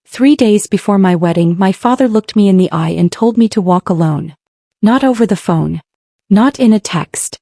3 days before my wedding, my father looked me in the eye and told me to walk alone. Not over the phone. Not in a text.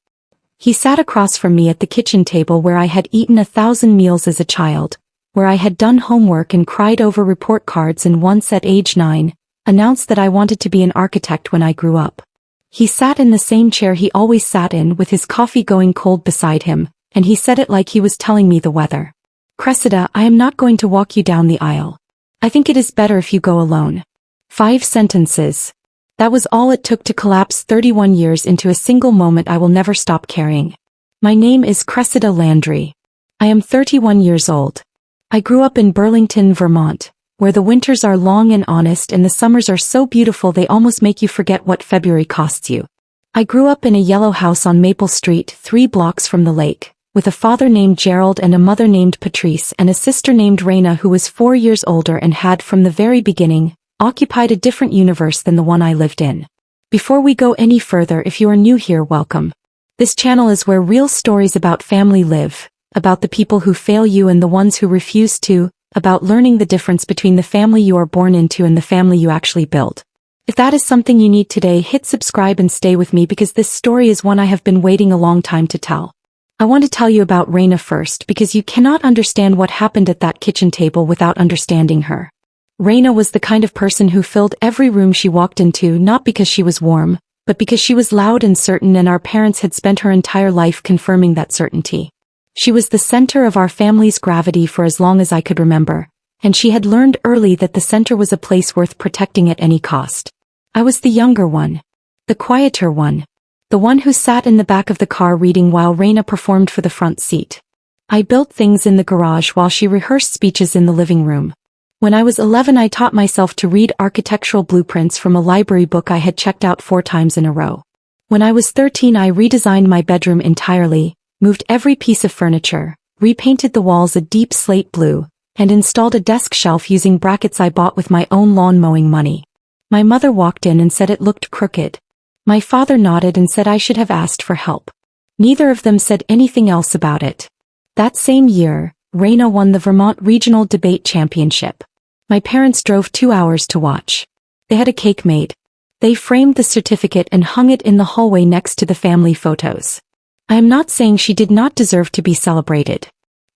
He sat across from me at the kitchen table where I had eaten 1,000 meals as a child, where I had done homework and cried over report cards, and once at age 9, announced that I wanted to be an architect when I grew up. He sat in the same chair he always sat in with his coffee going cold beside him, and he said it like he was telling me the weather. "Cressida, I am not going to walk you down the aisle. I think it is better if you go alone." 5 sentences. That was all it took to collapse 31 years into a single moment I will never stop carrying. My name is Cressida Landry. I am 31 years old. I grew up in Burlington, Vermont, where the winters are long and honest and the summers are so beautiful they almost make you forget what February costs you. I grew up in a yellow house on Maple Street, 3 blocks from the lake, with a father named Gerald and a mother named Patrice and a sister named Reina who was 4 years older and had, from the very beginning, occupied a different universe than the one I lived in. Before we go any further, if you are new here, welcome. This channel is where real stories about family live, about the people who fail you and the ones who refuse to, about learning the difference between the family you are born into and the family you actually build. If that is something you need today, hit subscribe and stay with me because this story is one I have been waiting a long time to tell. I want to tell you about Reina first because you cannot understand what happened at that kitchen table without understanding her. Reina was the kind of person who filled every room she walked into, not because she was warm, but because she was loud and certain, and our parents had spent her entire life confirming that certainty. She was the center of our family's gravity for as long as I could remember, and she had learned early that the center was a place worth protecting at any cost. I was the younger one. The quieter one. The one who sat in the back of the car reading while Reina performed for the front seat. I built things in the garage while she rehearsed speeches in the living room. When I was 11, I taught myself to read architectural blueprints from a library book I had checked out 4 times in a row. When I was 13, I redesigned my bedroom entirely, moved every piece of furniture, repainted the walls a deep slate blue, and installed a desk shelf using brackets I bought with my own lawn mowing money. My mother walked in and said it looked crooked. My father nodded and said I should have asked for help. Neither of them said anything else about it. That same year, Reina won the Vermont Regional Debate Championship. My parents drove 2 hours to watch. They had a cake made. They framed the certificate and hung it in the hallway next to the family photos. I am not saying she did not deserve to be celebrated.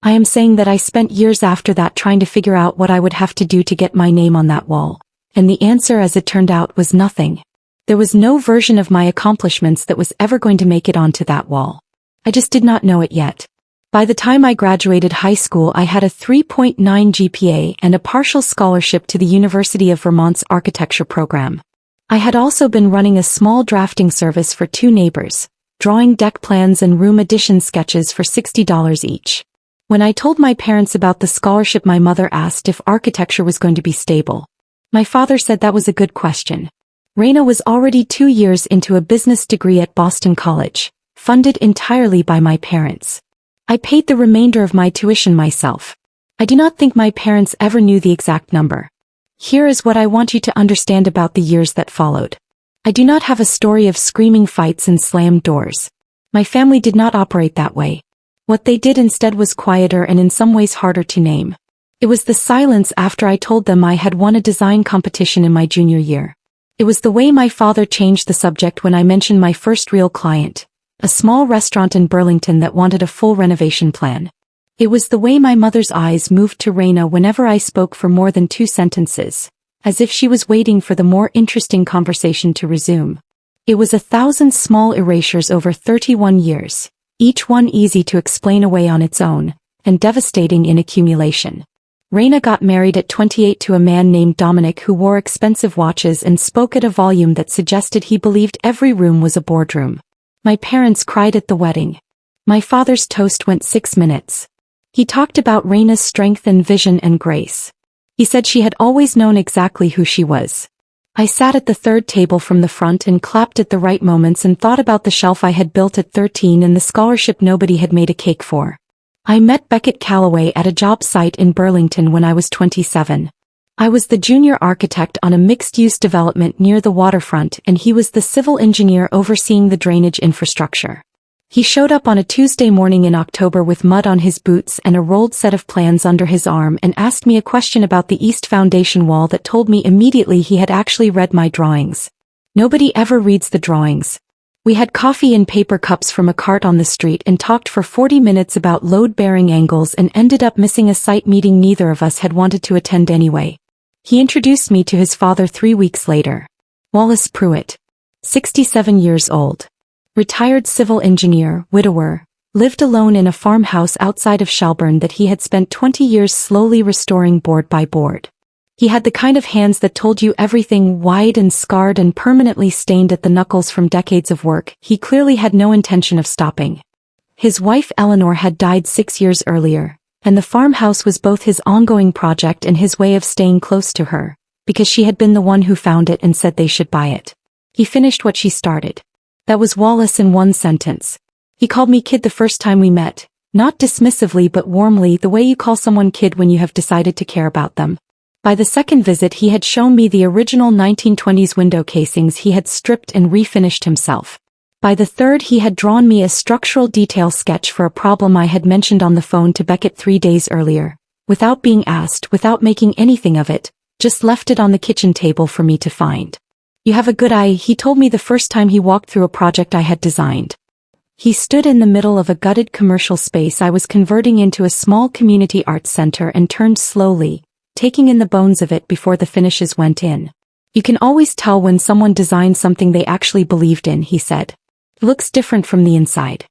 I am saying that I spent years after that trying to figure out what I would have to do to get my name on that wall. And the answer, as it turned out, was nothing. There was no version of my accomplishments that was ever going to make it onto that wall. I just did not know it yet. By the time I graduated high school, I had a 3.9 GPA and a partial scholarship to the University of Vermont's architecture program. I had also been running a small drafting service for 2 neighbors, drawing deck plans and room addition sketches for $60 each. When I told my parents about the scholarship, my mother asked if architecture was going to be stable. My father said that was a good question. Reina was already 2 years into a business degree at Boston College, funded entirely by my parents. I paid the remainder of my tuition myself. I do not think my parents ever knew the exact number. Here is what I want you to understand about the years that followed. I do not have a story of screaming fights and slammed doors. My family did not operate that way. What they did instead was quieter and in some ways harder to name. It was the silence after I told them I had won a design competition in my junior year. It was the way my father changed the subject when I mentioned my first real client, a small restaurant in Burlington that wanted a full renovation plan. It was the way my mother's eyes moved to Reina whenever I spoke for more than 2 sentences, as if she was waiting for the more interesting conversation to resume. It was 1,000 small erasures over 31 years, each one easy to explain away on its own, and devastating in accumulation. Reina got married at 28 to a man named Dominic who wore expensive watches and spoke at a volume that suggested he believed every room was a boardroom. My parents cried at the wedding. My father's toast went 6 minutes. He talked about Reina's strength and vision and grace. He said she had always known exactly who she was. I sat at the 3rd table from the front and clapped at the right moments and thought about the shelf I had built at 13 and the scholarship nobody had made a cake for. I met Beckett Calloway at a job site in Burlington when I was 27. I was the junior architect on a mixed-use development near the waterfront and he was the civil engineer overseeing the drainage infrastructure. He showed up on a Tuesday morning in October with mud on his boots and a rolled set of plans under his arm and asked me a question about the East Foundation wall that told me immediately he had actually read my drawings. Nobody ever reads the drawings. We had coffee in paper cups from a cart on the street and talked for 40 minutes about load-bearing angles and ended up missing a site meeting neither of us had wanted to attend anyway. He introduced me to his father 3 weeks later. Wallace Pruitt. 67 years old. Retired civil engineer, widower, lived alone in a farmhouse outside of Shelburne that he had spent 20 years slowly restoring board by board. He had the kind of hands that told you everything, wide and scarred and permanently stained at the knuckles from decades of work. He clearly had no intention of stopping. His wife Eleanor had died 6 years earlier, and the farmhouse was both his ongoing project and his way of staying close to her, because she had been the one who found it and said they should buy it. He finished what she started. That was Wallace in one sentence. He called me kid the first time we met, not dismissively but warmly, the way you call someone kid when you have decided to care about them. By the second visit he had shown me the original 1920s window casings he had stripped and refinished himself. By the third he had drawn me a structural detail sketch for a problem I had mentioned on the phone to Beckett 3 days earlier, without being asked, without making anything of it, just left it on the kitchen table for me to find. You have a good eye, he told me the first time he walked through a project I had designed. He stood in the middle of a gutted commercial space I was converting into a small community arts center and turned slowly, taking in the bones of it before the finishes went in. You can always tell when someone designed something they actually believed in, he said. It looks different from the inside.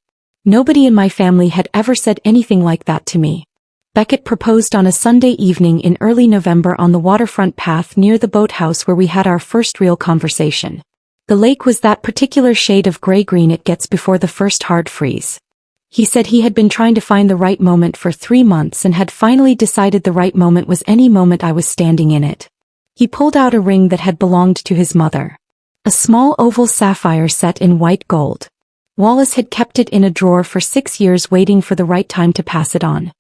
Nobody in my family had ever said anything like that to me. Beckett proposed on a Sunday evening in early November on the waterfront path near the boathouse where we had our first real conversation. The lake was that particular shade of gray-green it gets before the first hard freeze. He said he had been trying to find the right moment for 3 months and had finally decided the right moment was any moment I was standing in it. He pulled out a ring that had belonged to his mother. A small oval sapphire set in white gold. Wallace had kept it in a drawer for 6 years waiting for the right time to pass it on.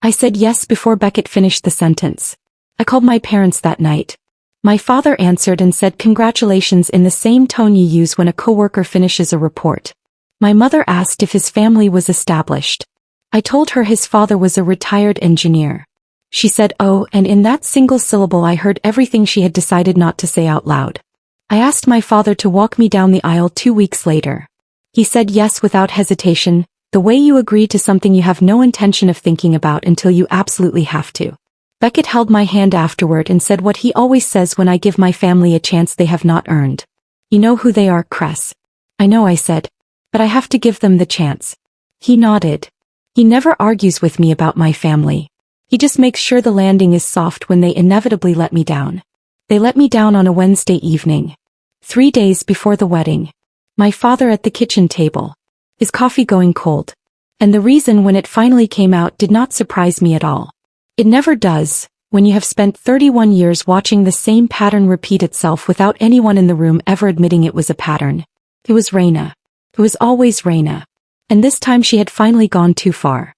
I said yes before Beckett finished the sentence. I called my parents that night. My father answered and said congratulations in the same tone you use when a coworker finishes a report. My mother asked if his family was established. I told her his father was a retired engineer. She said oh, and in that single syllable I heard everything she had decided not to say out loud. I asked my father to walk me down the aisle 2 weeks later. He said yes without hesitation, the way you agree to something you have no intention of thinking about until you absolutely have to. Beckett held my hand afterward and said what he always says when I give my family a chance they have not earned. You know who they are, Cress. I know, I said. But I have to give them the chance. He nodded. He never argues with me about my family. He just makes sure the landing is soft when they inevitably let me down. They let me down on a Wednesday evening. 3 days before the wedding. My father at the kitchen table. His coffee going cold. And the reason when it finally came out did not surprise me at all. It never does, when you have spent 31 years watching the same pattern repeat itself without anyone in the room ever admitting it was a pattern. It was Reina. It was always Reina. And this time she had finally gone too far.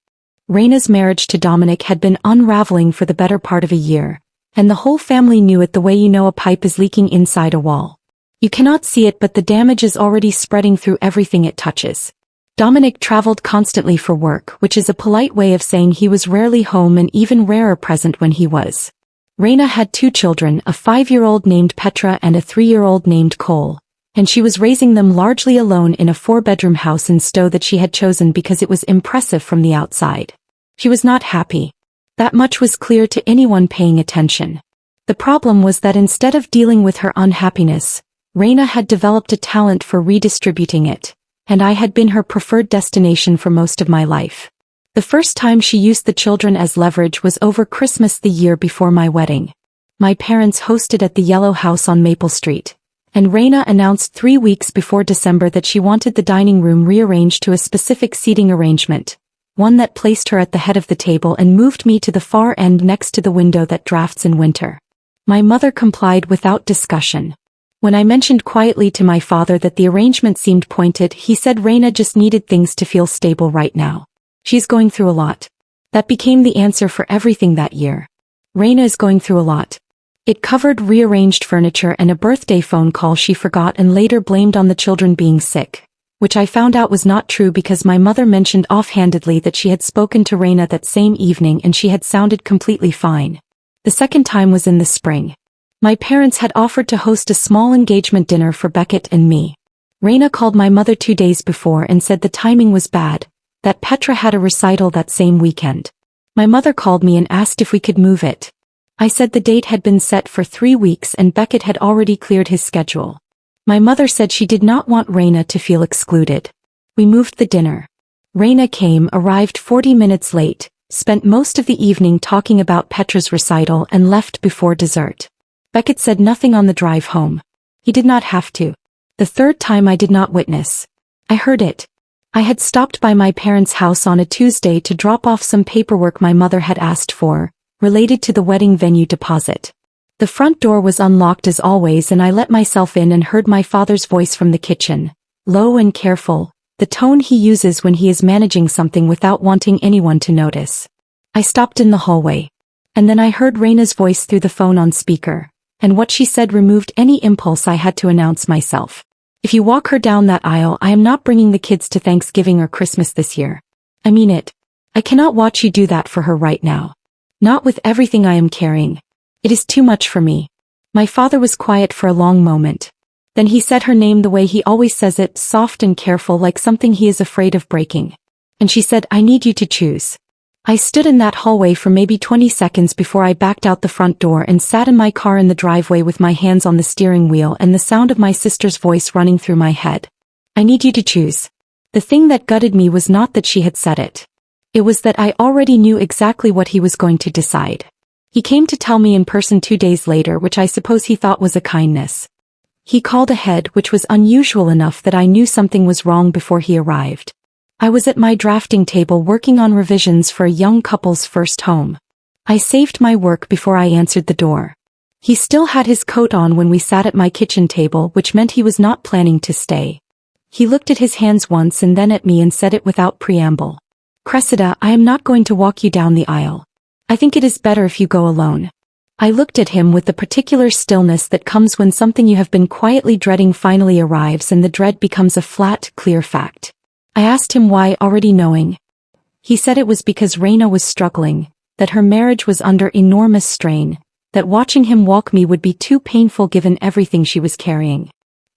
Reina's marriage to Dominic had been unraveling for the better part of a year, and the whole family knew it the way you know a pipe is leaking inside a wall. You cannot see it, but the damage is already spreading through everything it touches. Dominic traveled constantly for work, which is a polite way of saying he was rarely home and even rarer present when he was. Reina had 2 children, a 5-year-old named Petra and a 3-year-old named Cole, and she was raising them largely alone in a 4-bedroom house in Stowe that she had chosen because it was impressive from the outside. She was not happy. That much was clear to anyone paying attention. The problem was that instead of dealing with her unhappiness, Reina had developed a talent for redistributing it, and I had been her preferred destination for most of my life. The first time she used the children as leverage was over Christmas the year before my wedding. My parents hosted at the Yellow House on Maple Street, and Reina announced 3 weeks before December that she wanted the dining room rearranged to a specific seating arrangement, one that placed her at the head of the table and moved me to the far end next to the window that drafts in winter. My mother complied without discussion. When I mentioned quietly to my father that the arrangement seemed pointed, he said Reina just needed things to feel stable right now. She's going through a lot. That became the answer for everything that year. Reina is going through a lot. It covered rearranged furniture and a birthday phone call she forgot and later blamed on the children being sick, which I found out was not true because my mother mentioned offhandedly that she had spoken to Reina that same evening and she had sounded completely fine. The second time was in the spring. My parents had offered to host a small engagement dinner for Beckett and me. Reina called my mother 2 days before and said the timing was bad, that Petra had a recital that same weekend. My mother called me and asked if we could move it. I said the date had been set for 3 weeks and Beckett had already cleared his schedule. My mother said she did not want Reina to feel excluded. We moved the dinner. Reina came, arrived 40 minutes late, spent most of the evening talking about Petra's recital and left before dessert. Beckett said nothing on the drive home. He did not have to. The third time I did not witness. I heard it. I had stopped by my parents' house on a Tuesday to drop off some paperwork my mother had asked for, related to the wedding venue deposit. The front door was unlocked as always and I let myself in and heard my father's voice from the kitchen, low and careful, the tone he uses when he is managing something without wanting anyone to notice. I stopped in the hallway. And then I heard Reina's voice through the phone on speaker, and what she said removed any impulse I had to announce myself. If you walk her down that aisle, I am not bringing the kids to Thanksgiving or Christmas this year. I mean it. I cannot watch you do that for her right now. Not with everything I am carrying. It is too much for me. My father was quiet for a long moment. Then he said her name the way he always says it, soft and careful, like something he is afraid of breaking. And she said, "I need you to choose." I stood in that hallway for maybe 20 seconds before I backed out the front door and sat in my car in the driveway with my hands on the steering wheel and the sound of my sister's voice running through my head. "I need you to choose." The thing that gutted me was not that she had said it. It was that I already knew exactly what he was going to decide. He came to tell me in person 2 days later, which I suppose he thought was a kindness. He called ahead, which was unusual enough that I knew something was wrong before he arrived. I was at my drafting table working on revisions for a young couple's first home. I saved my work before I answered the door. He still had his coat on when we sat at my kitchen table, which meant he was not planning to stay. He looked at his hands once and then at me and said it without preamble. "Cressida, I am not going to walk you down the aisle. I think it is better if you go alone." I looked at him with the particular stillness that comes when something you have been quietly dreading finally arrives and the dread becomes a flat, clear fact. I asked him why, already knowing. He said it was because Reina was struggling, that her marriage was under enormous strain, that watching him walk me would be too painful given everything she was carrying.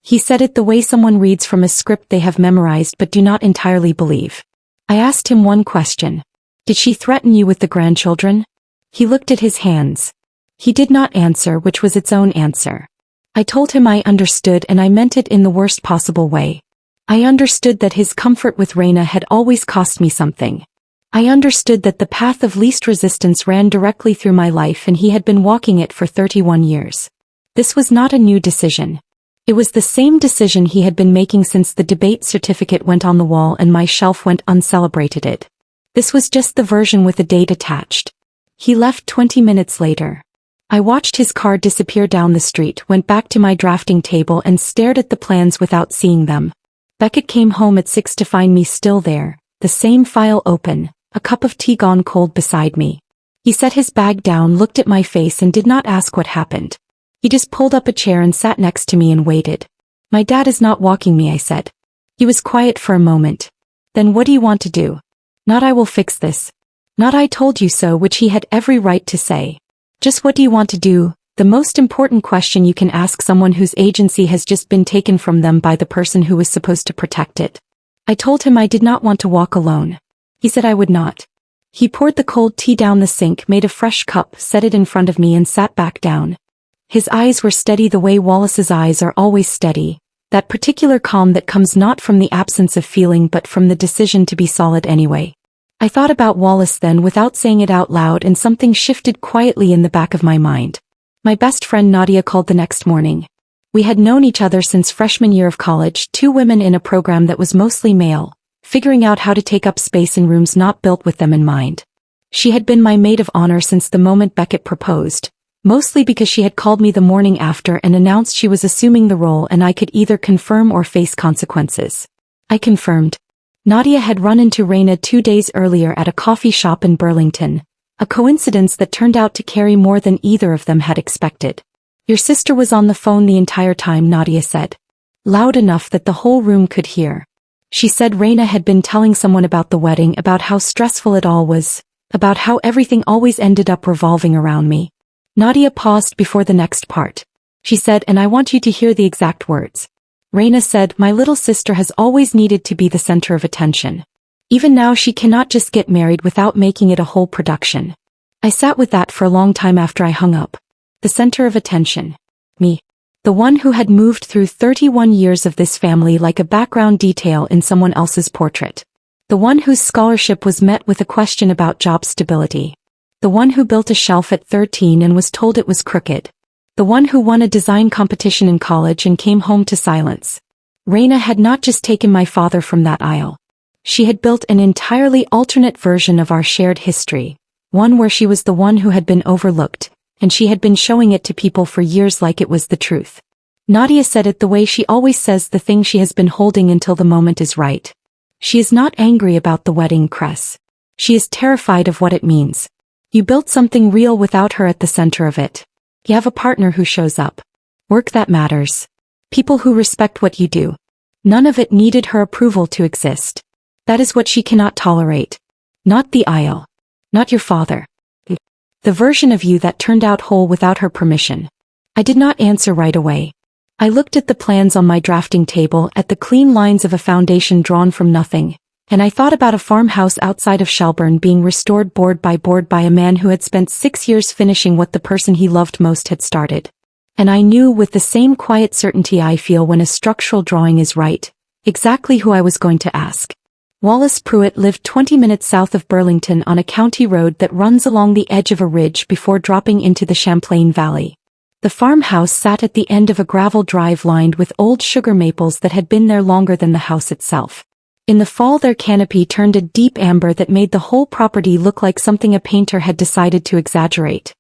He said it the way someone reads from a script they have memorized but do not entirely believe. I asked him one question. "Did she threaten you with the grandchildren?" He looked at his hands. He did not answer, which was its own answer. I told him I understood, and I meant it in the worst possible way. I understood that his comfort with Reina had always cost me something. I understood that the path of least resistance ran directly through my life and he had been walking it for 31 years. This was not a new decision. It was the same decision he had been making since the debate certificate went on the wall and my shelf went uncelebrated. This was just the version with a date attached. He left 20 minutes later. I watched his car disappear down the street, went back to my drafting table and stared at the plans without seeing them. Beckett came home at 6 to find me still there, the same file open, a cup of tea gone cold beside me. He set his bag down, looked at my face and did not ask what happened. He just pulled up a chair and sat next to me and waited. "My dad is not walking me," I said. He was quiet for a moment. "Then what do you want to do?" "Not I will fix this." "Not I told you so," which he had every right to say. "Just what do you want to do?" The most important question you can ask someone whose agency has just been taken from them by the person who was supposed to protect it. I told him I did not want to walk alone. He said I would not. He poured the cold tea down the sink, made a fresh cup, set it in front of me and sat back down. His eyes were steady the way Wallace's eyes are always steady, that particular calm that comes not from the absence of feeling but from the decision to be solid anyway. I thought about Wallace then without saying it out loud, and something shifted quietly in the back of my mind. My best friend Nadia called the next morning. We had known each other since freshman year of college, 2 women in a program that was mostly male, figuring out how to take up space in rooms not built with them in mind. She had been my maid of honor since the moment Beckett proposed, mostly because she had called me the morning after and announced she was assuming the role and I could either confirm or face consequences. I confirmed. Nadia had run into Reina 2 days earlier at a coffee shop in Burlington, a coincidence that turned out to carry more than either of them had expected. "Your sister was on the phone the entire time," Nadia said. Loud enough that the whole room could hear. She said Reina had been telling someone about the wedding, about how stressful it all was, about how everything always ended up revolving around me. Nadia paused before the next part. She said, and I want you to hear the exact words. Reina said, my little sister has always needed to be the center of attention. Even now she cannot just get married without making it a whole production. I sat with that for a long time after I hung up. The center of attention. Me. The one who had moved through 31 years of this family like a background detail in someone else's portrait. The one whose scholarship was met with a question about job stability. The one who built a shelf at 13 and was told it was crooked. The one who won a design competition in college and came home to silence. Reina had not just taken my father from that aisle. She had built an entirely alternate version of our shared history, one where she was the one who had been overlooked, and she had been showing it to people for years like it was the truth. Nadia said it the way she always says the thing she has been holding until the moment is right. She is not angry about the wedding, Cress. She is terrified of what it means. You built something real without her at the center of it. You have a partner who shows up. Work that matters. People who respect what you do. None of it needed her approval to exist. That is what she cannot tolerate. Not the aisle. Not your father. The version of you that turned out whole without her permission. I did not answer right away. I looked at the plans on my drafting table, at the clean lines of a foundation drawn from nothing, and I thought about a farmhouse outside of Shelburne being restored board by a man who had spent 6 years finishing what the person he loved most had started. And I knew with the same quiet certainty I feel when a structural drawing is right, exactly who I was going to ask. Wallace Pruitt lived 20 minutes south of Burlington on a county road that runs along the edge of a ridge before dropping into the Champlain Valley. The farmhouse sat at the end of a gravel drive lined with old sugar maples that had been there longer than the house itself. In the fall their canopy turned a deep amber that made the whole property look like something a painter had decided to exaggerate.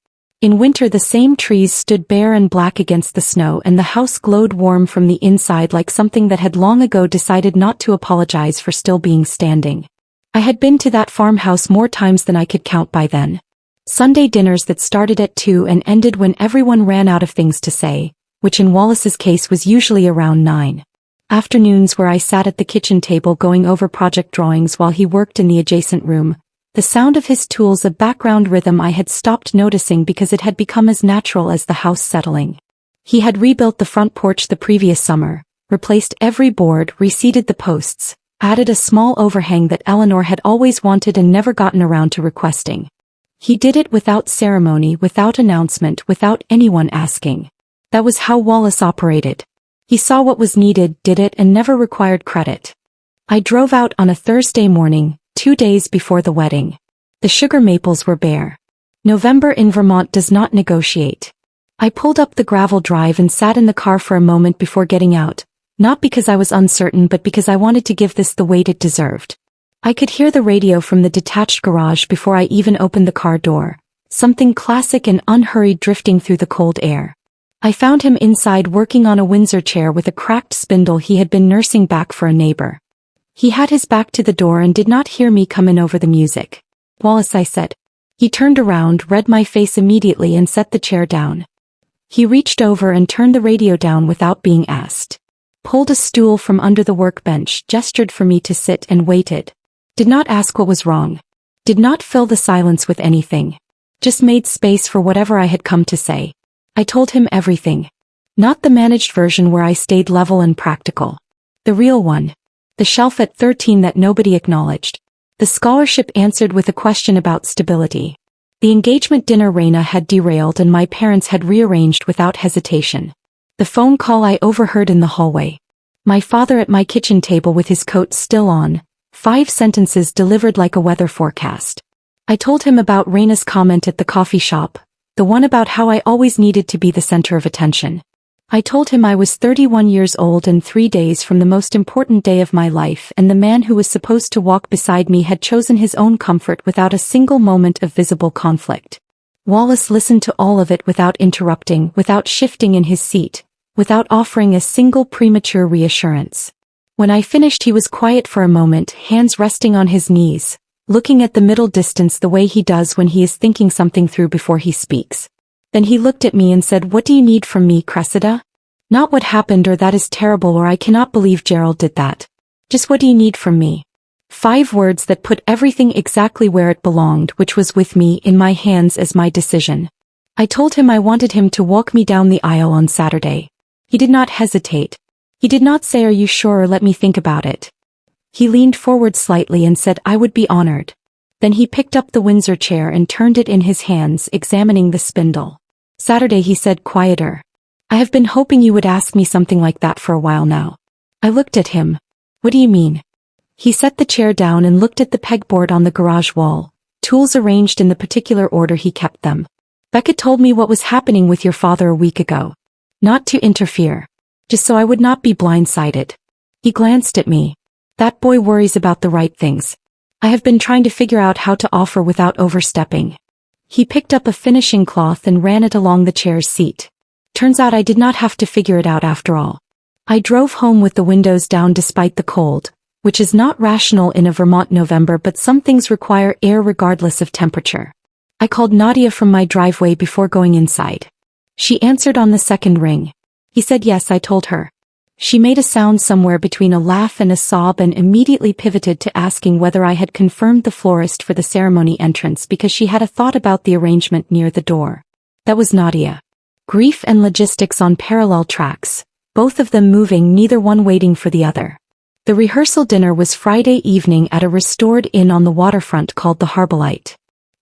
In winter the same trees stood bare and black against the snow, and the house glowed warm from the inside like something that had long ago decided not to apologize for still being standing. I had been to that farmhouse more times than I could count by then. Sunday dinners that started at 2 and ended when everyone ran out of things to say, which in Wallace's case was usually around 9. Afternoons where I sat at the kitchen table going over project drawings while he worked in the adjacent room. The sound of his tools a background rhythm I had stopped noticing because it had become as natural as the house settling. He had rebuilt the front porch the previous summer, replaced every board, reseated the posts, added a small overhang that Eleanor had always wanted and never gotten around to requesting. He did it without ceremony, without announcement, without anyone asking. That was how Wallace operated. He saw what was needed, did it, and never required credit. I drove out on a Thursday morning, 2 days before the wedding. The sugar maples were bare. November in Vermont does not negotiate. I pulled up the gravel drive and sat in the car for a moment before getting out, not because I was uncertain but because I wanted to give this the weight it deserved. I could hear the radio from the detached garage before I even opened the car door, something classic and unhurried drifting through the cold air. I found him inside working on a Windsor chair with a cracked spindle he had been nursing back for a neighbor. He had his back to the door and did not hear me come in over the music. Wallace, I said. He turned around, read my face immediately and set the chair down. He reached over and turned the radio down without being asked. Pulled a stool from under the workbench, gestured for me to sit and waited. Did not ask what was wrong. Did not fill the silence with anything. Just made space for whatever I had come to say. I told him everything. Not the managed version where I stayed level and practical. The real one. The shelf at 13 that nobody acknowledged. The scholarship answered with a question about stability. The engagement dinner Reina had derailed and my parents had rearranged without hesitation. The phone call I overheard in the hallway. My father at my kitchen table with his coat still on. 5 sentences delivered like a weather forecast. I told him about Reina's comment at the coffee shop, the one about how I always needed to be the center of attention. I told him I was 31 years old and 3 days from the most important day of my life, and the man who was supposed to walk beside me had chosen his own comfort without a single moment of visible conflict. Wallace listened to all of it without interrupting, without shifting in his seat, without offering a single premature reassurance. When I finished he was quiet for a moment, hands resting on his knees, looking at the middle distance the way he does when he is thinking something through before he speaks. Then he looked at me and said, "What do you need from me, Cressida?" Not what happened or that is terrible or I cannot believe Gerald did that. Just what do you need from me? 5 words that put everything exactly where it belonged, which was with me in my hands as my decision. I told him I wanted him to walk me down the aisle on Saturday. He did not hesitate. He did not say, "Are you sure?" or "Let me think about it." He leaned forward slightly and said, "I would be honored." Then he picked up the Windsor chair and turned it in his hands, examining the spindle. "Saturday," he said, quieter. "I have been hoping you would ask me something like that for a while now." I looked at him. "What do you mean?" He set the chair down and looked at the pegboard on the garage wall, tools arranged in the particular order he kept them. "Beckett told me what was happening with your father a week ago. Not to interfere. Just so I would not be blindsided." He glanced at me. "That boy worries about the right things. I have been trying to figure out how to offer without overstepping." He picked up a finishing cloth and ran it along the chair's seat. Turns out I did not have to figure it out after all. I drove home with the windows down despite the cold, which is not rational in a Vermont November, but some things require air regardless of temperature. I called Nadia from my driveway before going inside. She answered on the second ring. He said yes, I told her. She made a sound somewhere between a laugh and a sob and immediately pivoted to asking whether I had confirmed the florist for the ceremony entrance because she had a thought about the arrangement near the door. That was Nadia. Grief and logistics on parallel tracks, both of them moving, neither one waiting for the other. The rehearsal dinner was Friday evening at a restored inn on the waterfront called the Harbolite.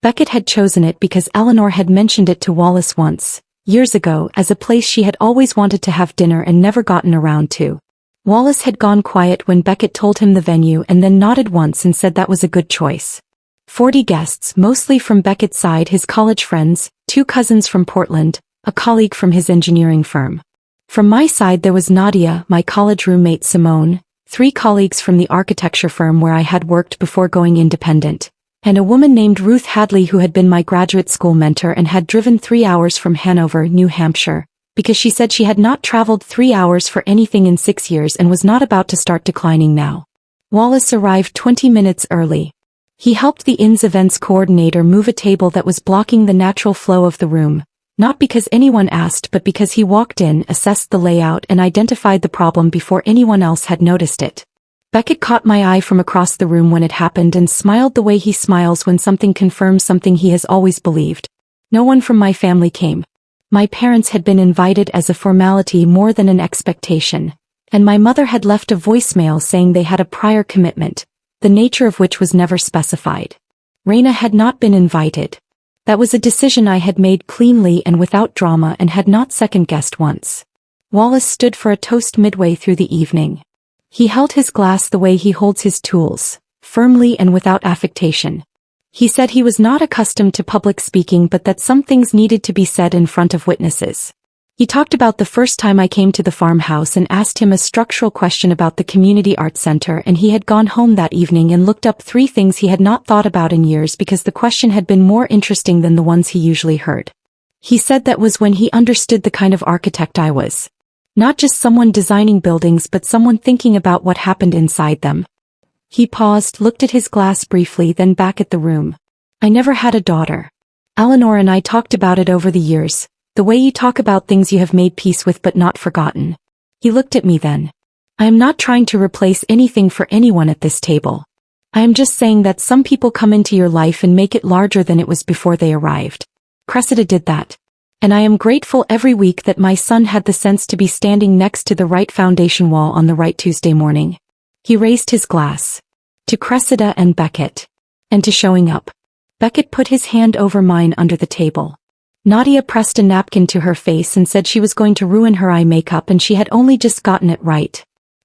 Beckett had chosen it because Eleanor had mentioned it to Wallace once, years ago, as a place she had always wanted to have dinner and never gotten around to. Wallace had gone quiet when Beckett told him the venue and then nodded once and said that was a good choice. 40 guests, mostly from Beckett's side, his college friends, 2 cousins from Portland, a colleague from his engineering firm. From my side there was Nadia, my college roommate Simone, 3 colleagues from the architecture firm where I had worked before going independent, and a woman named Ruth Hadley who had been my graduate school mentor and had driven 3 hours from Hanover, New Hampshire, because she said she had not traveled 3 hours for anything in 6 years and was not about to start declining now. Wallace arrived 20 minutes early. He helped the inn's events coordinator move a table that was blocking the natural flow of the room, not because anyone asked but because he walked in, assessed the layout and identified the problem before anyone else had noticed it. Beckett caught my eye from across the room when it happened and smiled the way he smiles when something confirms something he has always believed. No one from my family came. My parents had been invited as a formality more than an expectation, and my mother had left a voicemail saying they had a prior commitment, the nature of which was never specified. Reina had not been invited. That was a decision I had made cleanly and without drama and had not second-guessed once. Wallace stood for a toast midway through the evening. He held his glass the way he holds his tools, firmly and without affectation. He said he was not accustomed to public speaking but that some things needed to be said in front of witnesses. He talked about the first time I came to the farmhouse and asked him a structural question about the community arts center, and he had gone home that evening and looked up 3 things he had not thought about in years because the question had been more interesting than the ones he usually heard. He said that was when he understood the kind of architect I was. Not just someone designing buildings but someone thinking about what happened inside them. He paused, looked at his glass briefly, then back at the room. "I never had a daughter. Eleanor and I talked about it over the years, the way you talk about things you have made peace with but not forgotten." He looked at me then. "I am not trying to replace anything for anyone at this table. I am just saying that some people come into your life and make it larger than it was before they arrived. Cressida did that. And I am grateful every week that my son had the sense to be standing next to the right foundation wall on the right Tuesday morning." He raised his glass. "To Cressida and Beckett. And to showing up." Beckett put his hand over mine under the table. Nadia pressed a napkin to her face and said she was going to ruin her eye makeup and she had only just gotten it right.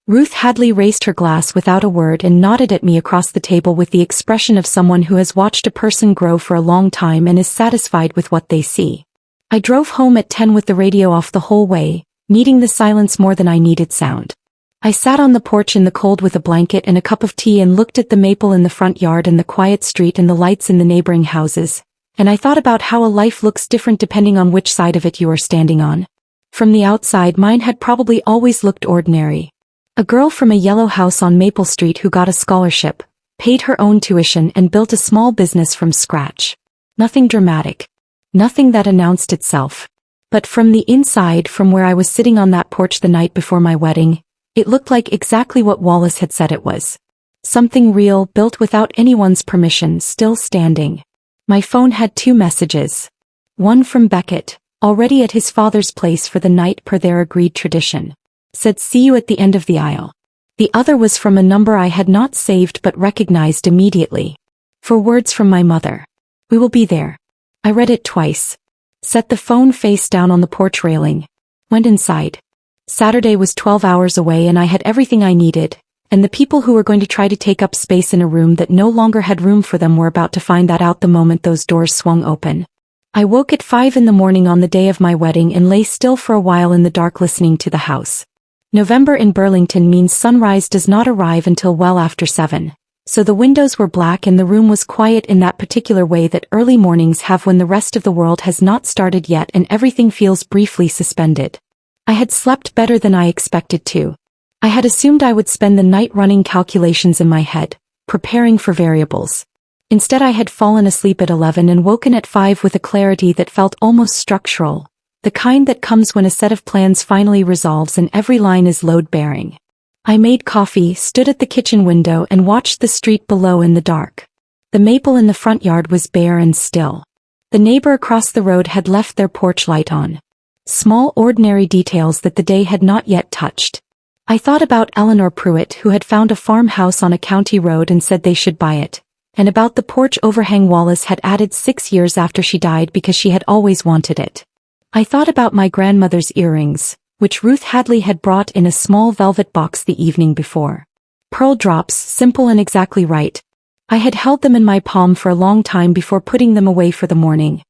Ruth Hadley raised her glass without a word and nodded at me across the table with the expression of someone who has watched a person grow for a long time and is satisfied with what they see. I drove home at 10 with the radio off the whole way, needing the silence more than I needed sound. I sat on the porch in the cold with a blanket and a cup of tea and looked at the maple in the front yard and the quiet street and the lights in the neighboring houses, and I thought about how a life looks different depending on which side of it you are standing on. From the outside, mine had probably always looked ordinary. A girl from a yellow house on Maple Street who got a scholarship, paid her own tuition and built a small business from scratch. Nothing dramatic. Nothing that announced itself. But from the inside, from where I was sitting on that porch the night before my wedding, It looked like exactly what Wallace had said it was. Something real, built without anyone's permission, still standing. My phone had 2 messages. One from Beckett, already at his father's place for the night per their agreed tradition. Said see you at the end of the aisle. The other was from a number I had not saved but recognized immediately. 4 words from my mother. We will be there. I read it twice. Set the phone face down on the porch railing. Went inside. Saturday was 12 hours away and I had everything I needed, and the people who were going to try to take up space in a room that no longer had room for them were about to find that out the moment those doors swung open. I woke at 5 in the morning on the day of my wedding and lay still for a while in the dark listening to the house. November in Burlington means sunrise does not arrive until well after 7. So the windows were black and the room was quiet in that particular way that early mornings have when the rest of the world has not started yet and everything feels briefly suspended. I had slept better than I expected to. I had assumed I would spend the night running calculations in my head, preparing for variables. Instead I had fallen asleep at 11 and woken at 5 with a clarity that felt almost structural, the kind that comes when a set of plans finally resolves and every line is load-bearing. I made coffee, stood at the kitchen window and watched the street below in the dark. The maple in the front yard was bare and still. The neighbor across the road had left their porch light on. Small ordinary details that the day had not yet touched. I thought about Eleanor Pruitt who had found a farmhouse on a county road and said they should buy it, and about the porch overhang Wallace had added 6 years after she died because she had always wanted it. I thought about my grandmother's earrings, which Ruth Hadley had brought in a small velvet box the evening before. Pearl drops, simple and exactly right. I had held them in my palm for a long time before putting them away for the morning.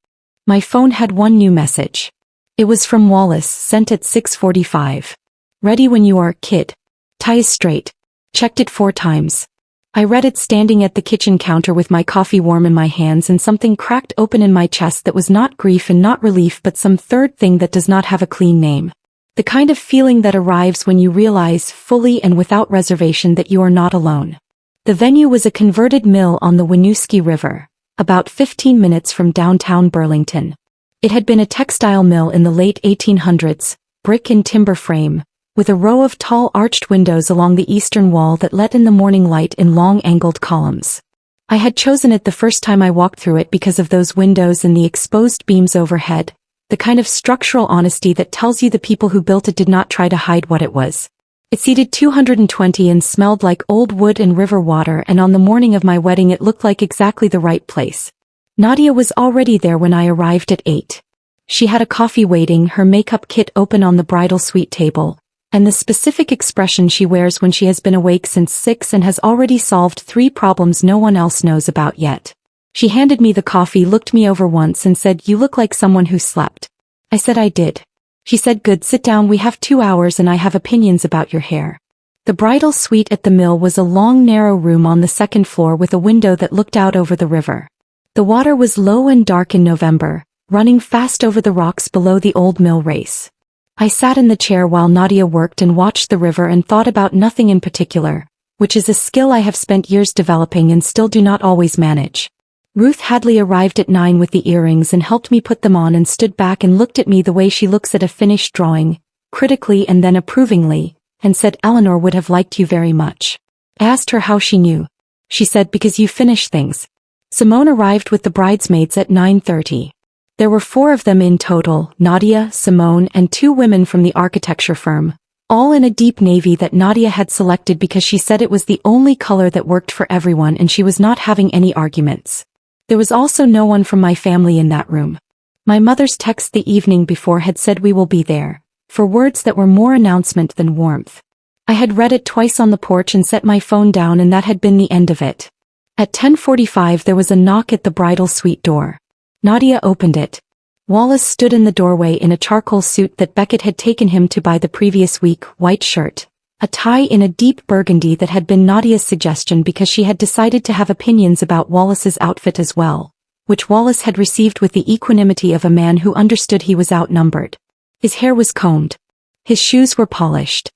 My phone had 1 new message. It was from Wallace, sent at 6:45. Ready when you are, kid. Tie is straight. Checked it 4 times. I read it standing at the kitchen counter with my coffee warm in my hands and something cracked open in my chest that was not grief and not relief but some third thing that does not have a clean name. The kind of feeling that arrives when you realize fully and without reservation that you are not alone. The venue was a converted mill on the Winooski River, about 15 minutes from downtown Burlington. It had been a textile mill in the late 1800s, brick and timber frame, with a row of tall arched windows along the eastern wall that let in the morning light in long angled columns. I had chosen it the first time I walked through it because of those windows and the exposed beams overhead, the kind of structural honesty that tells you the people who built it did not try to hide what it was. It seated 220 and smelled like old wood and river water, and on the morning of my wedding it looked like exactly the right place. Nadia was already there when I arrived at 8. She had a coffee waiting, her makeup kit open on the bridal suite table, and the specific expression she wears when she has been awake since 6 and has already solved 3 problems no one else knows about yet. She handed me the coffee, looked me over once and said, "You look like someone who slept." I said I did. She said, "Good, sit down, we have 2 hours and I have opinions about your hair." The bridal suite at the mill was a long narrow room on the 2nd floor with a window that looked out over the river. The water was low and dark in November, running fast over the rocks below the old mill race. I sat in the chair while Nadia worked and watched the river and thought about nothing in particular, which is a skill I have spent years developing and still do not always manage. Ruth Hadley arrived at 9 with the earrings and helped me put them on and stood back and looked at me the way she looks at a finished drawing, critically and then approvingly, and said, "Eleanor would have liked you very much." I asked her how she knew. She said, "Because you finish things." Simone arrived with the bridesmaids at 9:30. There were 4 of them in total, Nadia, Simone, and 2 women from the architecture firm, all in a deep navy that Nadia had selected because she said it was the only color that worked for everyone and she was not having any arguments. There was also no one from my family in that room. My mother's text the evening before had said "we will be there," for words that were more announcement than warmth. I had read it twice on the porch and set my phone down and that had been the end of it. At 10:45 there was a knock at the bridal suite door. Nadia opened it. Wallace stood in the doorway in a charcoal suit that Beckett had taken him to buy the previous week, white shirt, a tie in a deep burgundy that had been Nadia's suggestion because she had decided to have opinions about Wallace's outfit as well, which Wallace had received with the equanimity of a man who understood he was outnumbered. His hair was combed. His shoes were polished.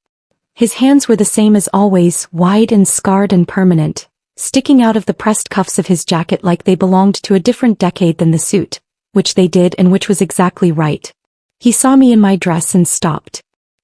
His hands were the same as always, wide and scarred and permanent, sticking out of the pressed cuffs of his jacket like they belonged to a different decade than the suit, which they did and which was exactly right. He saw me in my dress and stopped.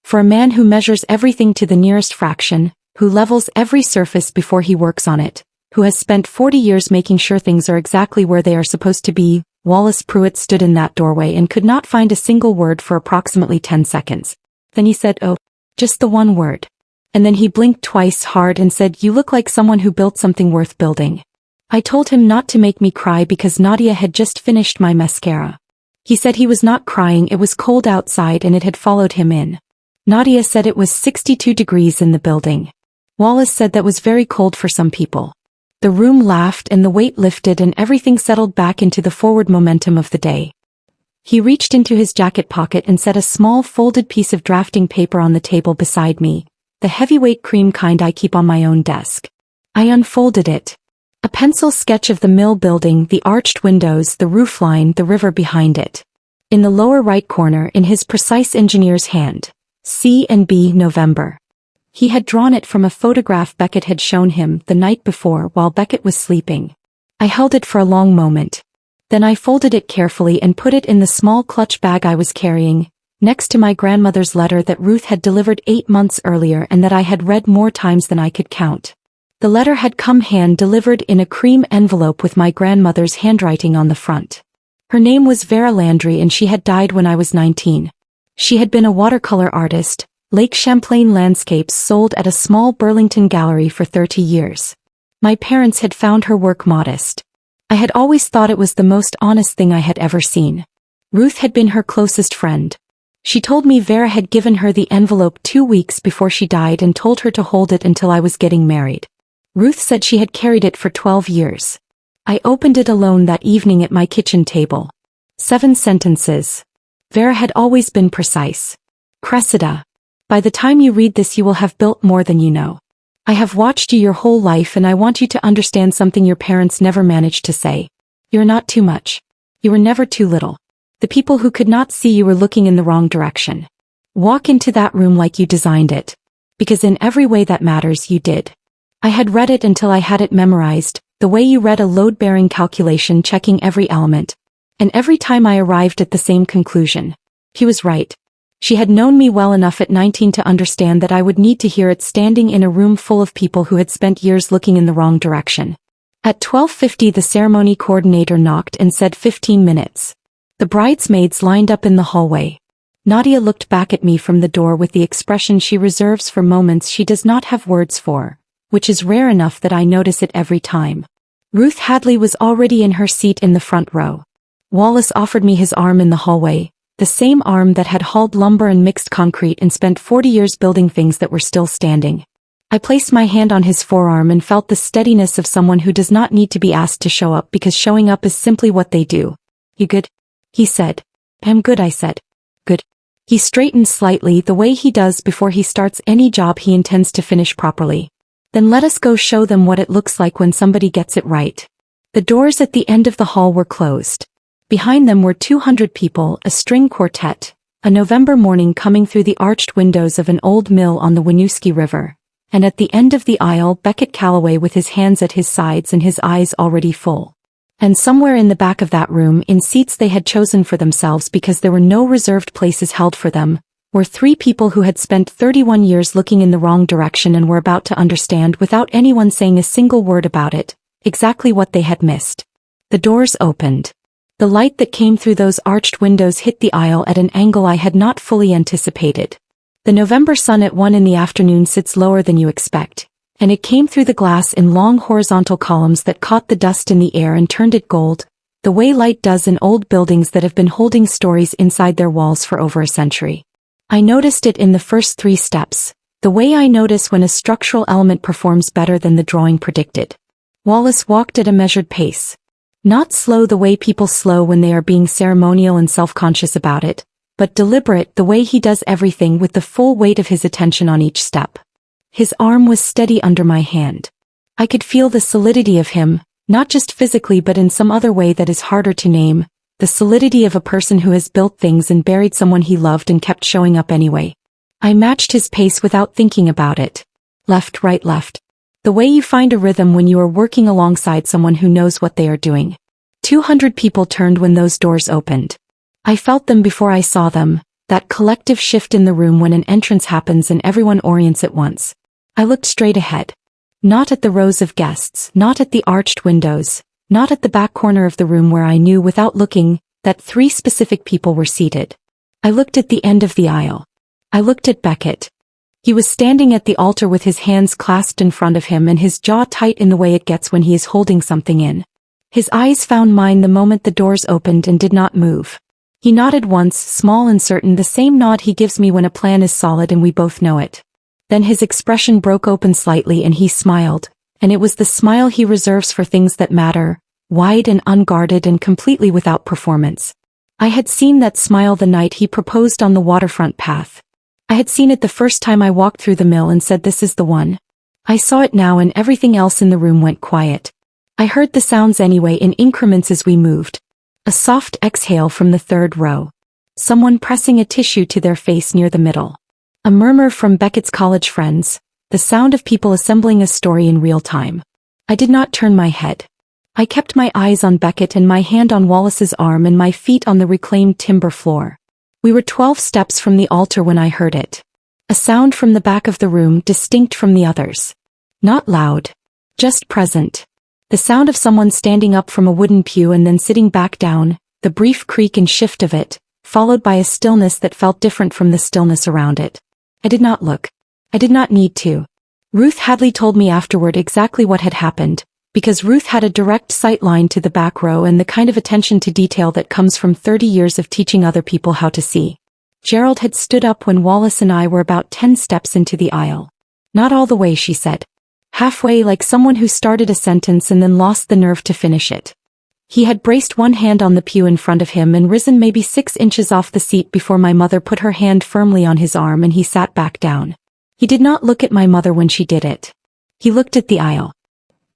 For a man who measures everything to the nearest fraction, who levels every surface before he works on it, who has spent 40 years making sure things are exactly where they are supposed to be, Wallace Pruitt stood in that doorway and could not find a single word for approximately 10 seconds. Then he said, "Oh, just the one word." And then he blinked twice hard and said, "You look like someone who built something worth building." I told him not to make me cry because Nadia had just finished my mascara. He said he was not crying, it was cold outside and it had followed him in. Nadia said it was 62 degrees in the building. Wallace said that was very cold for some people. The room laughed and the weight lifted and everything settled back into the forward momentum of the day. He reached into his jacket pocket and set a small folded piece of drafting paper on the table beside me, the heavyweight cream kind I keep on my own desk. I unfolded it. A pencil sketch of the mill building, the arched windows, the roofline, the river behind it. In the lower right corner, in his precise engineer's hand, C&B November. He had drawn it from a photograph Beckett had shown him the night before while Beckett was sleeping. I held it for a long moment. Then I folded it carefully and put it in the small clutch bag I was carrying, next to my grandmother's letter that Ruth had delivered 8 months earlier and that I had read more times than I could count. The letter had come hand-delivered in a cream envelope with my grandmother's handwriting on the front. Her name was Vera Landry and she had died when I was 19. She had been a watercolor artist. Lake Champlain landscapes sold at a small Burlington gallery for 30 years. My parents had found her work modest. I had always thought it was the most honest thing I had ever seen. Ruth had been her closest friend. She told me Vera had given her the envelope 2 weeks before she died and told her to hold it until I was getting married. Ruth said she had carried it for 12 years. I opened it alone that evening at my kitchen table. 7 sentences. Vera had always been precise. Cressida. By the time you read this you will have built more than you know. I have watched you your whole life and I want you to understand something your parents never managed to say. You're not too much. You were never too little. The people who could not see you were looking in the wrong direction. Walk into that room like you designed it. Because in every way that matters you did. I had read it until I had it memorized, the way you read a load-bearing calculation checking every element. And every time I arrived at the same conclusion. He was right. She had known me well enough at 19 to understand that I would need to hear it standing in a room full of people who had spent years looking in the wrong direction. At 12:50 the ceremony coordinator knocked and said 15 minutes. The bridesmaids lined up in the hallway. Nadia looked back at me from the door with the expression she reserves for moments she does not have words for, which is rare enough that I notice it every time. Ruth Hadley was already in her seat in the front row. Wallace offered me his arm in the hallway, the same arm that had hauled lumber and mixed concrete and spent 40 years building things that were still standing. I placed my hand on his forearm and felt the steadiness of someone who does not need to be asked to show up because showing up is simply what they do. "You good?" he said. "I'm good," I said. "Good." He straightened slightly the way he does before he starts any job he intends to finish properly. "Then let us go show them what it looks like when somebody gets it right." The doors at the end of the hall were closed. Behind them were 200 people, a string quartet, a November morning coming through the arched windows of an old mill on the Winooski River, and at the end of the aisle Beckett Calloway with his hands at his sides and his eyes already full. And somewhere in the back of that room, in seats they had chosen for themselves because there were no reserved places held for them, were 3 people who had spent 31 years looking in the wrong direction and were about to understand without anyone saying a single word about it, exactly what they had missed. The doors opened. The light that came through those arched windows hit the aisle at an angle I had not fully anticipated. The November sun at 1 in the afternoon sits lower than you expect, and it came through the glass in long horizontal columns that caught the dust in the air and turned it gold, the way light does in old buildings that have been holding stories inside their walls for over a century. I noticed it in the first 3 steps, the way I notice when a structural element performs better than the drawing predicted. Wallace walked at a measured pace. Not slow the way people slow when they are being ceremonial and self-conscious about it, but deliberate the way he does everything with the full weight of his attention on each step. His arm was steady under my hand. I could feel the solidity of him, not just physically but in some other way that is harder to name, the solidity of a person who has built things and buried someone he loved and kept showing up anyway. I matched his pace without thinking about it. Left, right, left. The way you find a rhythm when you are working alongside someone who knows what they are doing. 200 people turned when those doors opened. I felt them before I saw them, that collective shift in the room when an entrance happens and everyone orients at once. I looked straight ahead. Not at the rows of guests, not at the arched windows, not at the back corner of the room where I knew without looking that 3 specific people were seated. I looked at the end of the aisle. I looked at Beckett. He was standing at the altar with his hands clasped in front of him and his jaw tight in the way it gets when he is holding something in. His eyes found mine the moment the doors opened and did not move. He nodded once, small and certain, the same nod he gives me when a plan is solid and we both know it. Then his expression broke open slightly and he smiled, and it was the smile he reserves for things that matter, wide and unguarded and completely without performance. I had seen that smile the night he proposed on the waterfront path. I had seen it the first time I walked through the mill and said, "This is the one." I saw it now and everything else in the room went quiet. I heard the sounds anyway in increments as we moved. A soft exhale from the 3rd row. Someone pressing a tissue to their face near the middle. A murmur from Beckett's college friends, the sound of people assembling a story in real time. I did not turn my head. I kept my eyes on Beckett and my hand on Wallace's arm and my feet on the reclaimed timber floor. We were 12 steps from the altar when I heard it. A sound from the back of the room, distinct from the others. Not loud. Just present. The sound of someone standing up from a wooden pew and then sitting back down, the brief creak and shift of it, followed by a stillness that felt different from the stillness around it. I did not look. I did not need to. Ruth Hadley told me afterward exactly what had happened, because Ruth had a direct sight line to the back row and the kind of attention to detail that comes from 30 years of teaching other people how to see. Gerald had stood up when Wallace and I were about 10 steps into the aisle. "Not all the way," she said. Halfway, like someone who started a sentence and then lost the nerve to finish it. He had braced one hand on the pew in front of him and risen maybe 6 inches off the seat before my mother put her hand firmly on his arm and he sat back down. He did not look at my mother when she did it. He looked at the aisle.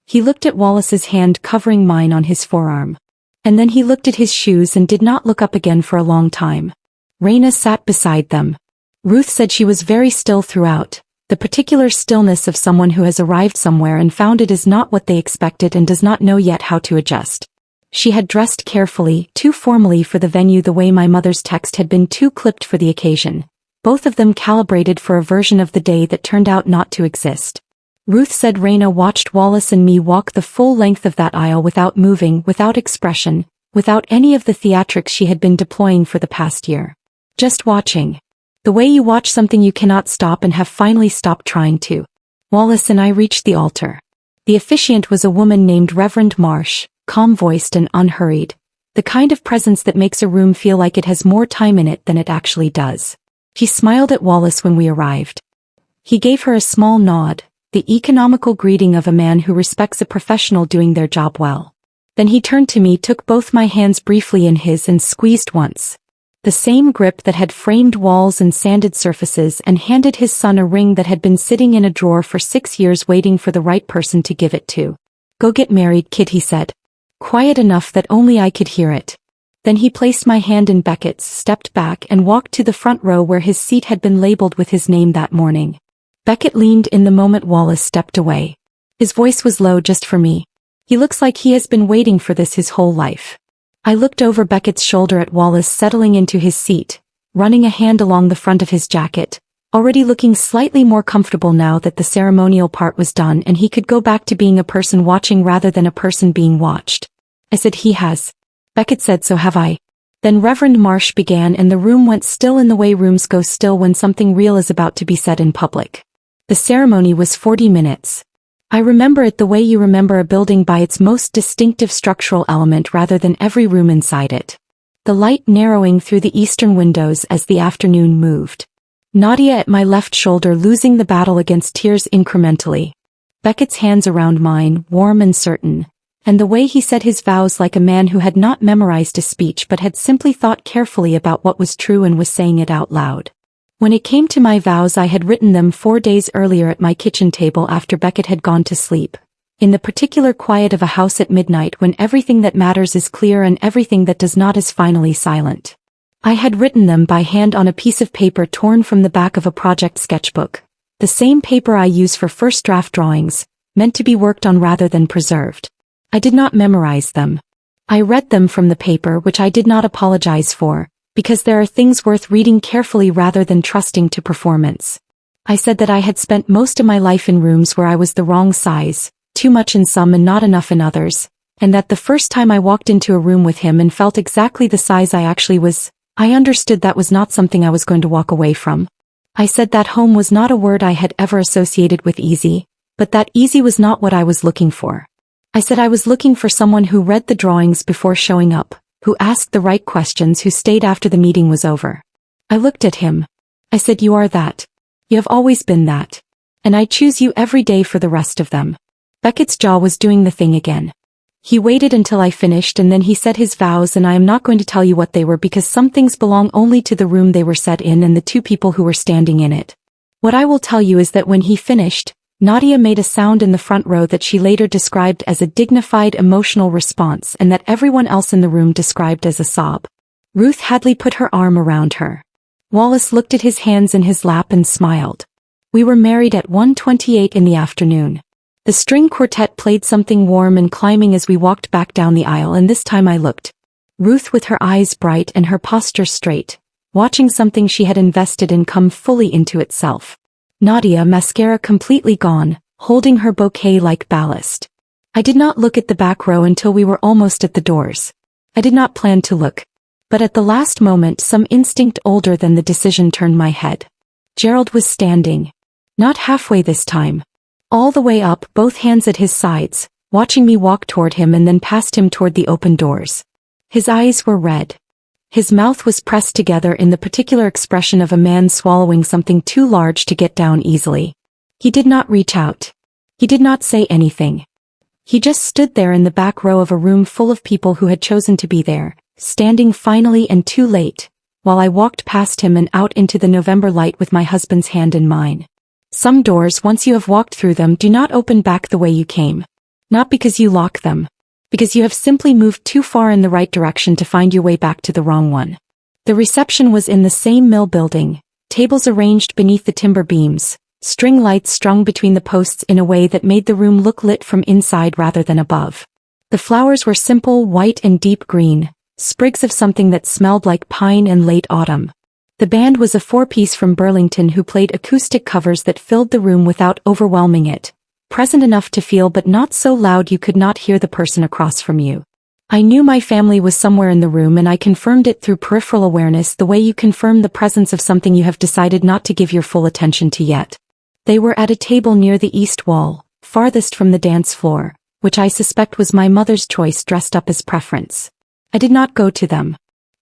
He looked at Wallace's hand covering mine on his forearm. And then he looked at his shoes and did not look up again for a long time. Reina sat beside them. Ruth said she was very still throughout, the particular stillness of someone who has arrived somewhere and found it is not what they expected and does not know yet how to adjust. She had dressed carefully, too formally for the venue, the way my mother's text had been too clipped for the occasion, both of them calibrated for a version of the day that turned out not to exist. Ruth said Reina watched Wallace and me walk the full length of that aisle without moving, without expression, without any of the theatrics she had been deploying for the past year. Just watching. The way you watch something you cannot stop and have finally stopped trying to. Wallace and I reached the altar. The officiant was a woman named Reverend Marsh, calm-voiced and unhurried, the kind of presence that makes a room feel like it has more time in it than it actually does. She smiled at Wallace when we arrived. He gave her a small nod, the economical greeting of a man who respects a professional doing their job well. Then he turned to me, took both my hands briefly in his and squeezed once. The same grip that had framed walls and sanded surfaces, and handed his son a ring that had been sitting in a drawer for 6 years waiting for the right person to give it to. "Go get married, kid," he said. Quiet enough that only I could hear it. Then he placed my hand in Beckett's, stepped back and walked to the front row where his seat had been labeled with his name that morning. Beckett leaned in the moment Wallace stepped away. His voice was low just for me. "He looks like he has been waiting for this his whole life." I looked over Beckett's shoulder at Wallace settling into his seat, running a hand along the front of his jacket, already looking slightly more comfortable now that the ceremonial part was done and he could go back to being a person watching rather than a person being watched. I said, "He has." Beckett said, "So have I." Then Reverend Marsh began and the room went still in the way rooms go still when something real is about to be said in public. The ceremony was 40 minutes. I remember it the way you remember a building by its most distinctive structural element rather than every room inside it. The light narrowing through the eastern windows as the afternoon moved. Nadia at my left shoulder losing the battle against tears incrementally. Beckett's hands around mine, warm and certain, and the way he said his vows like a man who had not memorized a speech but had simply thought carefully about what was true and was saying it out loud. When it came to my vows, I had written them 4 days earlier at my kitchen table after Beckett had gone to sleep, in the particular quiet of a house at midnight when everything that matters is clear and everything that does not is finally silent. I had written them by hand on a piece of paper torn from the back of a project sketchbook, the same paper I use for first draft drawings, meant to be worked on rather than preserved. I did not memorize them. I read them from the paper, which I did not apologize for, Because there are things worth reading carefully rather than trusting to performance. I said that I had spent most of my life in rooms where I was the wrong size, too much in some and not enough in others, and that the first time I walked into a room with him and felt exactly the size I actually was, I understood that was not something I was going to walk away from. I said that home was not a word I had ever associated with easy, but that easy was not what I was looking for. I said I was looking for someone who read the drawings before showing up, who asked the right questions, who stayed after the meeting was over. I looked at him. I said, "You are that. You have always been that. And I choose you every day for the rest of them." Beckett's jaw was doing the thing again. He waited until I finished and then he said his vows, and I am not going to tell you what they were because some things belong only to the room they were set in and the two people who were standing in it. What I will tell you is that when he finished, Nadia made a sound in the front row that she later described as a dignified emotional response and that everyone else in the room described as a sob. Ruth Hadley put her arm around her. Wallace looked at his hands in his lap and smiled. We were married at 1:28 in the afternoon. The string quartet played something warm and climbing as we walked back down the aisle, and this time I looked. Ruth with her eyes bright and her posture straight, watching something she had invested in come fully into itself. Nadia, mascara completely gone, holding her bouquet like ballast. I did not look at the back row until we were almost at the doors. I did not plan to look. But at the last moment some instinct older than the decision turned my head. Gerald was standing. Not halfway this time. All the way up, both hands at his sides, watching me walk toward him and then past him toward the open doors. His eyes were red. His mouth was pressed together in the particular expression of a man swallowing something too large to get down easily. He did not reach out. He did not say anything. He just stood there in the back row of a room full of people who had chosen to be there, standing finally and too late, while I walked past him and out into the November light with my husband's hand in mine. Some doors, once you have walked through them, do not open back the way you came. Not because you lock them. Because you have simply moved too far in the right direction to find your way back to the wrong one. The reception was in the same mill building, tables arranged beneath the timber beams, string lights strung between the posts in a way that made the room look lit from inside rather than above. The flowers were simple, white and deep green, sprigs of something that smelled like pine and late autumn. The band was a four-piece from Burlington who played acoustic covers that filled the room without overwhelming it. Present enough to feel but not so loud you could not hear the person across from you. I knew my family was somewhere in the room and I confirmed it through peripheral awareness, the way you confirm the presence of something you have decided not to give your full attention to yet. They were at a table near the east wall, farthest from the dance floor, which I suspect was my mother's choice dressed up as preference. I did not go to them.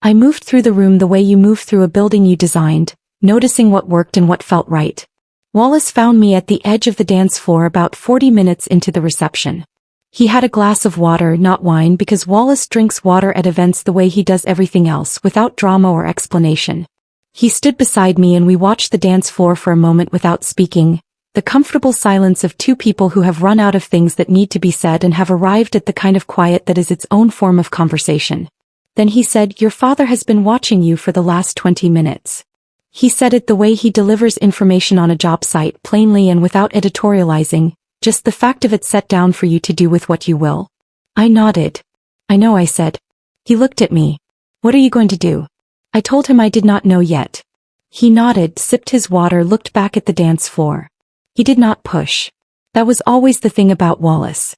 I moved through the room the way you move through a building you designed, noticing what worked and what felt right. Wallace found me at the edge of the dance floor about 40 minutes into the reception. He had a glass of water, not wine, because Wallace drinks water at events the way he does everything else, without drama or explanation. He stood beside me and we watched the dance floor for a moment without speaking, the comfortable silence of two people who have run out of things that need to be said and have arrived at the kind of quiet that is its own form of conversation. Then he said, "Your father has been watching you for the last 20 minutes. He said it the way he delivers information on a job site, plainly and without editorializing, just the fact of it set down for you to do with what you will." I nodded. "I know," I said. He looked at me. "What are you going to do?" I told him I did not know yet. He nodded, sipped his water, looked back at the dance floor. He did not push. That was always the thing about Wallace.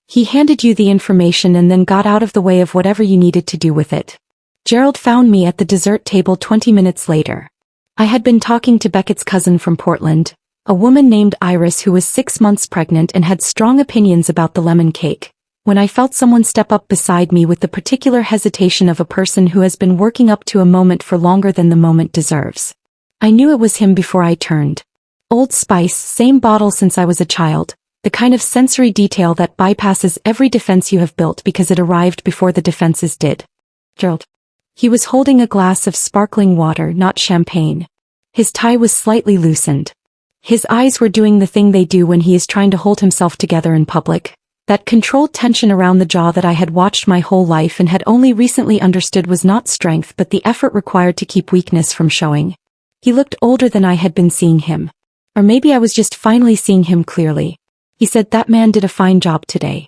He handed you the information and then got out of the way of whatever you needed to do with it. Gerald found me at the dessert table 20 minutes later. I had been talking to Beckett's cousin from Portland, a woman named Iris who was 6 months pregnant and had strong opinions about the lemon cake, when I felt someone step up beside me with the particular hesitation of a person who has been working up to a moment for longer than the moment deserves. I knew it was him before I turned. Old Spice, same bottle since I was a child, the kind of sensory detail that bypasses every defense you have built because it arrived before the defenses did. Gerald. He was holding a glass of sparkling water, not champagne. His tie was slightly loosened. His eyes were doing the thing they do when he is trying to hold himself together in public. That controlled tension around the jaw that I had watched my whole life and had only recently understood was not strength but the effort required to keep weakness from showing. He looked older than I had been seeing him. Or maybe I was just finally seeing him clearly. He said, "That man did a fine job today."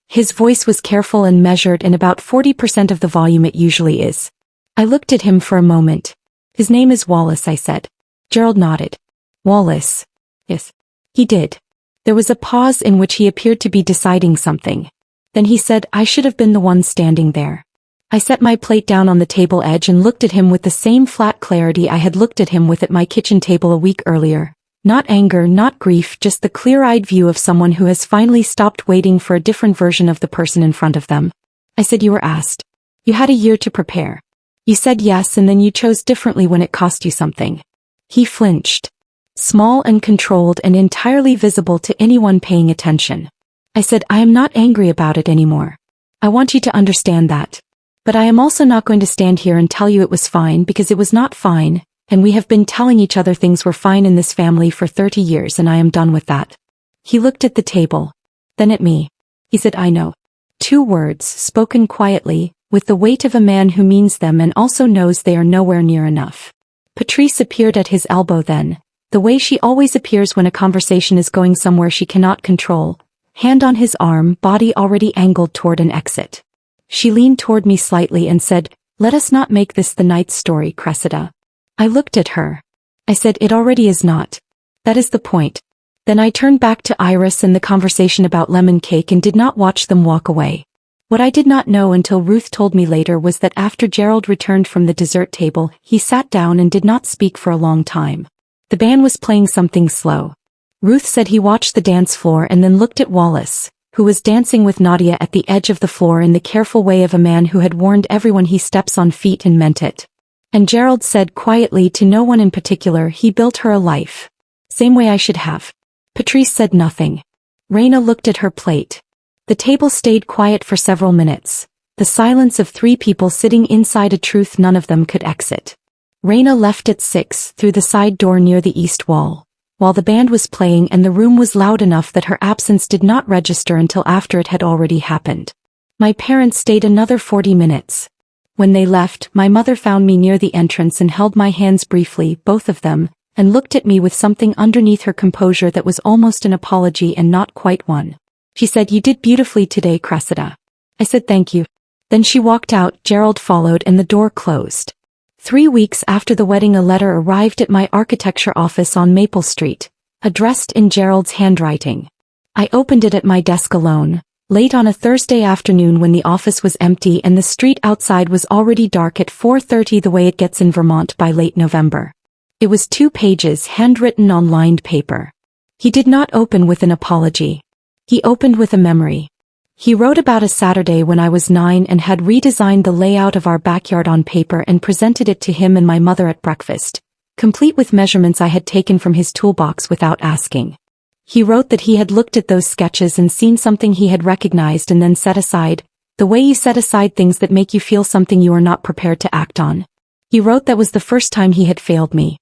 His voice was careful and measured and about 40% of the volume it usually is. I looked at him for a moment. His name is Wallace, I said. Gerald nodded. Wallace. Yes. He did. There was a pause in which he appeared to be deciding something. Then he said, I should have been the one standing there. I set my plate down on the table edge and looked at him with the same flat clarity I had looked at him with at my kitchen table a week earlier. Not anger, not grief, just the clear-eyed view of someone who has finally stopped waiting for a different version of the person in front of them. I said, you were asked. You had a year to prepare. You said yes and then you chose differently when it cost you something. He flinched. Small and controlled and entirely visible to anyone paying attention. I said, I am not angry about it anymore. I want you to understand that. But I am also not going to stand here and tell you it was fine because it was not fine, and we have been telling each other things were fine in this family for 30 years and I am done with that. He looked at the table. Then at me. He said, I know. 2 words, spoken quietly, with the weight of a man who means them and also knows they are nowhere near enough. Patrice appeared at his elbow then, the way she always appears when a conversation is going somewhere she cannot control, hand on his arm, body already angled toward an exit. She leaned toward me slightly and said, let us not make this the night's story, Cressida. I looked at her. I said, it already is not. That is the point. Then I turned back to Iris and the conversation about lemon cake and did not watch them walk away. What I did not know until Ruth told me later was that after Gerald returned from the dessert table, he sat down and did not speak for a long time. The band was playing something slow. Ruth said he watched the dance floor and then looked at Wallace, who was dancing with Nadia at the edge of the floor in the careful way of a man who had warned everyone he steps on feet and meant it. And Gerald said quietly to no one in particular, he built her a life. Same way I should have. Patrice said nothing. Reina looked at her plate. The table stayed quiet for several minutes. The silence of 3 people sitting inside a truth none of them could exit. Reina left at 6 through the side door near the east wall, while the band was playing and the room was loud enough that her absence did not register until after it had already happened. My parents stayed another 40 minutes. When they left, my mother found me near the entrance and held my hands briefly, both of them, and looked at me with something underneath her composure that was almost an apology and not quite one. She said, you did beautifully today, Cressida. I said thank you. Then she walked out, Gerald followed and the door closed. 3 weeks after the wedding a letter arrived at my architecture office on Maple Street, addressed in Gerald's handwriting. I opened it at my desk alone, late on a Thursday afternoon when the office was empty and the street outside was already dark at 4:30 the way it gets in Vermont by late November. It was 2 pages handwritten on lined paper. He did not open with an apology. He opened with a memory. He wrote about a Saturday when I was 9 and had redesigned the layout of our backyard on paper and presented it to him and my mother at breakfast, complete with measurements I had taken from his toolbox without asking. He wrote that he had looked at those sketches and seen something he had recognized and then set aside, the way you set aside things that make you feel something you are not prepared to act on. He wrote that was the first time he had failed me.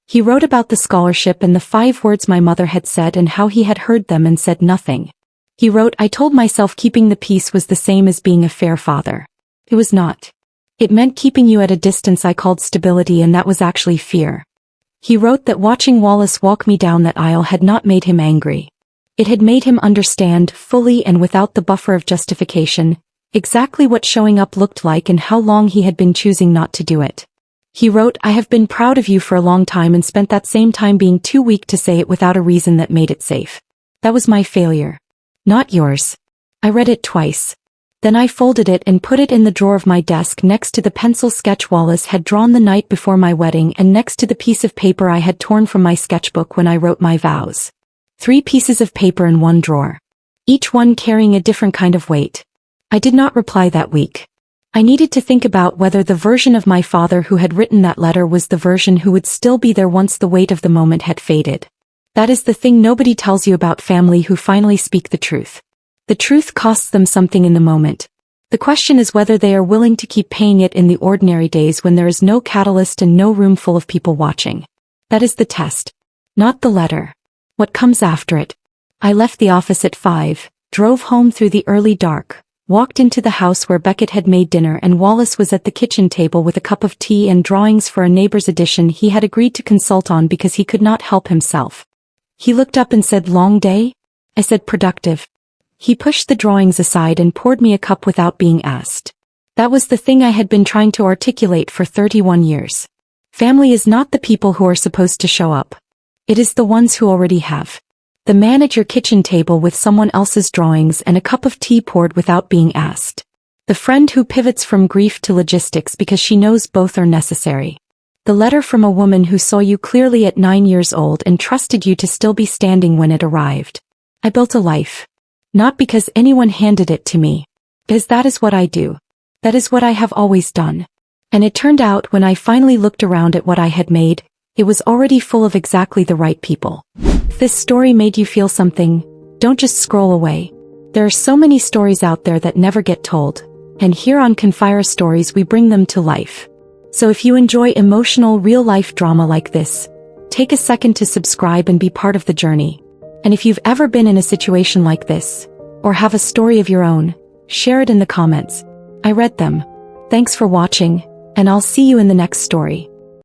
He wrote about the scholarship and the 5 words my mother had said and how he had heard them and said nothing. He wrote, I told myself keeping the peace was the same as being a fair father. It was not. It meant keeping you at a distance I called stability and that was actually fear. He wrote that watching Wallace walk me down that aisle had not made him angry. It had made him understand, fully and without the buffer of justification, exactly what showing up looked like and how long he had been choosing not to do it. He wrote, I have been proud of you for a long time and spent that same time being too weak to say it without a reason that made it safe. That was my failure. Not yours. I read it twice. Then I folded it and put it in the drawer of my desk next to the pencil sketch Wallace had drawn the night before my wedding and next to the piece of paper I had torn from my sketchbook when I wrote my vows. 3 pieces of paper in one drawer. Each one carrying a different kind of weight. I did not reply that week. I needed to think about whether the version of my father who had written that letter was the version who would still be there once the weight of the moment had faded. That is the thing nobody tells you about family who finally speak the truth. The truth costs them something in the moment. The question is whether they are willing to keep paying it in the ordinary days when there is no catalyst and no room full of people watching. That is the test. Not the letter. What comes after it. I left the office at 5, drove home through the early dark, walked into the house where Beckett had made dinner and Wallace was at the kitchen table with a cup of tea and drawings for a neighbor's edition he had agreed to consult on because he could not help himself. He looked up and said, long day? I said, productive. He pushed the drawings aside and poured me a cup without being asked. That was the thing I had been trying to articulate for 31 years. Family is not the people who are supposed to show up. It is the ones who already have. The man at your kitchen table with someone else's drawings and a cup of tea poured without being asked. The friend who pivots from grief to logistics because she knows both are necessary. The letter from a woman who saw you clearly at 9 years old and trusted you to still be standing when it arrived. I built a life. Not because anyone handed it to me. Because that is what I do. That is what I have always done. And it turned out when I finally looked around at what I had made, it was already full of exactly the right people. If this story made you feel something, don't just scroll away. There are so many stories out there that never get told, and here on Confire Stories we bring them to life. So if you enjoy emotional real-life drama like this, take a second to subscribe and be part of the journey. And if you've ever been in a situation like this, or have a story of your own, share it in the comments. I read them. Thanks for watching, and I'll see you in the next story.